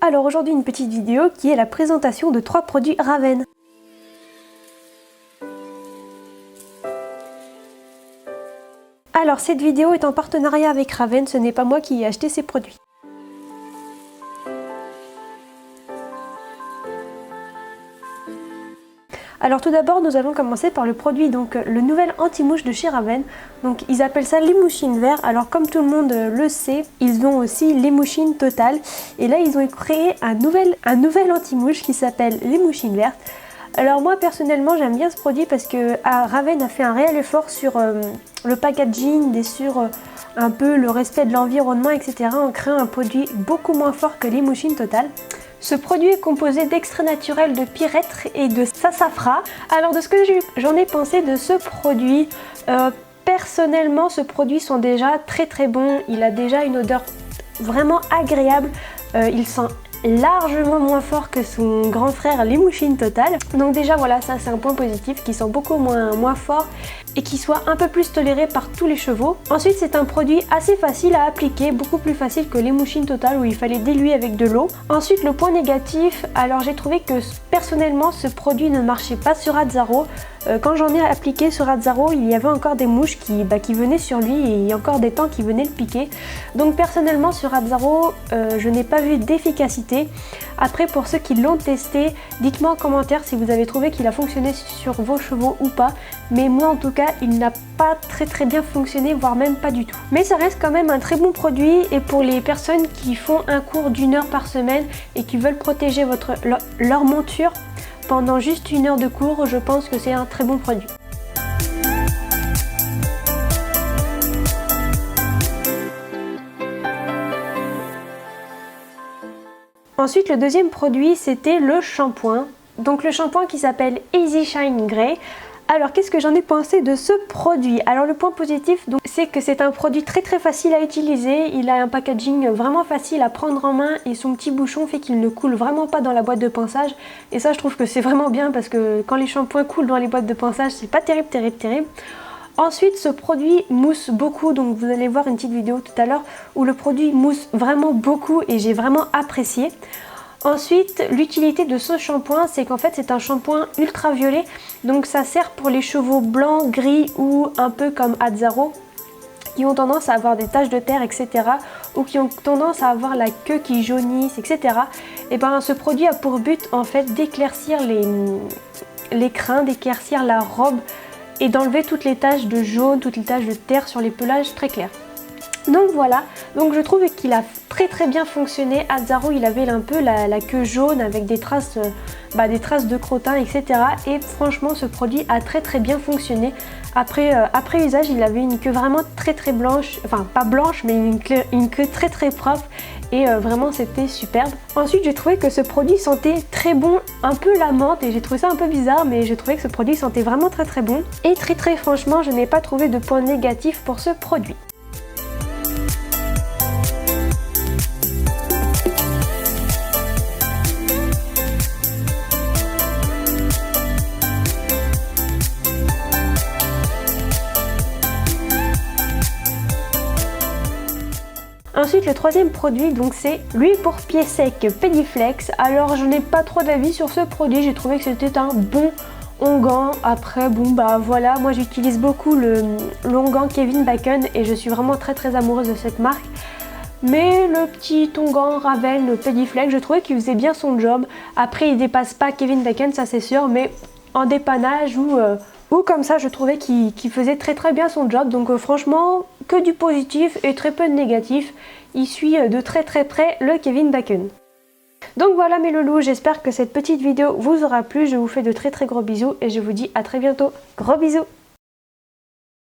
Alors aujourd'hui une petite vidéo qui est la présentation de 3 produits Raven. Alors cette vidéo est en partenariat avec Raven, ce n'est pas moi qui ai acheté ces produits. Alors tout d'abord nous allons commencer par le produit, donc le nouvel anti-mouche de chez Raven. Donc ils appellent ça l'Emouchine vert. Alors comme tout le monde le sait, ils ont aussi l'Emouchine Total. Et là ils ont créé un nouvel anti-mouche qui s'appelle l'Emouchine verte. Alors moi personnellement j'aime bien ce produit parce que Raven a fait un réel effort sur le packaging et sur un peu le respect de l'environnement, etc. en créant un produit beaucoup moins fort que l'Emouchine Total. Ce produit est composé d'extraits naturels de pyrètre et de sassafras. Alors de ce que j'en ai pensé de ce produit, personnellement ce produit sent déjà très bon. Il a déjà une odeur vraiment agréable. Il sent largement moins fort que son grand frère l'Emouchine Total. Donc déjà voilà, ça c'est un point positif, qui sent beaucoup moins fort et qui soit un peu plus toléré par tous les chevaux. Ensuite c'est un produit assez facile à appliquer, beaucoup plus facile que l'Emouchine Total où il fallait diluer avec de l'eau. Ensuite le point négatif, alors j'ai trouvé que personnellement ce produit ne marchait pas sur Azzaro. Quand j'en ai appliqué sur Azzaro, il y avait encore des mouches qui venaient sur lui et il y a encore des temps qui venaient le piquer. Donc personnellement sur Azzaro, je n'ai pas vu d'efficacité. Après pour ceux qui l'ont testé, dites-moi en commentaire si vous avez trouvé qu'il a fonctionné sur vos chevaux ou pas. Mais moi en tout cas, il n'a pas très bien fonctionné, voire même pas du tout. Mais ça reste quand même un très bon produit et pour les personnes qui font un cours d'1 heure par semaine et qui veulent protéger leur monture, pendant juste 1 heure de cours, je pense que c'est un très bon produit. Ensuite, le deuxième produit, c'était le shampoing. Donc le shampoing qui s'appelle Easy Shine Grey. Alors qu'est-ce que j'en ai pensé de ce produit? Alors le point positif, c'est que c'est un produit très facile à utiliser. Il a un packaging vraiment facile à prendre en main et son petit bouchon fait qu'il ne coule vraiment pas dans la boîte de pinçage. Et ça je trouve que c'est vraiment bien parce que quand les shampoings coulent dans les boîtes de pinçage, c'est pas terrible. Ensuite ce produit mousse beaucoup, donc vous allez voir une petite vidéo tout à l'heure où le produit mousse vraiment beaucoup et j'ai vraiment apprécié. Ensuite, l'utilité de ce shampoing, c'est qu'en fait c'est un shampoing ultraviolet, donc ça sert pour les chevaux blancs, gris ou un peu comme Azzaro, qui ont tendance à avoir des taches de terre, etc. ou qui ont tendance à avoir la queue qui jaunisse, etc. Et ben ce produit a pour but en fait d'éclaircir les crins, d'éclaircir la robe et d'enlever toutes les taches de jaune, toutes les taches de terre sur les pelages très clairs. Donc voilà, donc je trouve qu'il a très bien fonctionné. Azzaro il avait un peu la queue jaune avec des traces de crottin, etc. Et franchement ce produit a très bien fonctionné. Après usage il avait une queue vraiment très blanche, enfin pas blanche mais une queue très propre et vraiment c'était superbe. Ensuite j'ai trouvé que ce produit sentait très bon, un peu la menthe, et j'ai trouvé ça un peu bizarre mais j'ai trouvé que ce produit sentait vraiment très bon. Et très franchement je n'ai pas trouvé de point négatif pour ce produit. Ensuite le troisième produit, donc c'est l'huile pour pieds secs Pediflex. Alors je n'ai pas trop d'avis sur ce produit, j'ai trouvé que c'était un bon onguent. Après bon bah voilà, moi j'utilise beaucoup l'onguent Kevin Bacon et je suis vraiment très amoureuse de cette marque. Mais le petit onguent Raven, le Pediflex, je trouvais qu'il faisait bien son job. Après il dépasse pas Kevin Bacon, ça c'est sûr, mais en dépannage ou comme ça je trouvais qu'il faisait très bien son job. Donc franchement que du positif et très peu de négatif. Il suit de très près le Kevin Bacon. Donc voilà mes loulous, j'espère que cette petite vidéo vous aura plu. Je vous fais de très gros bisous et je vous dis à très bientôt. Gros bisous.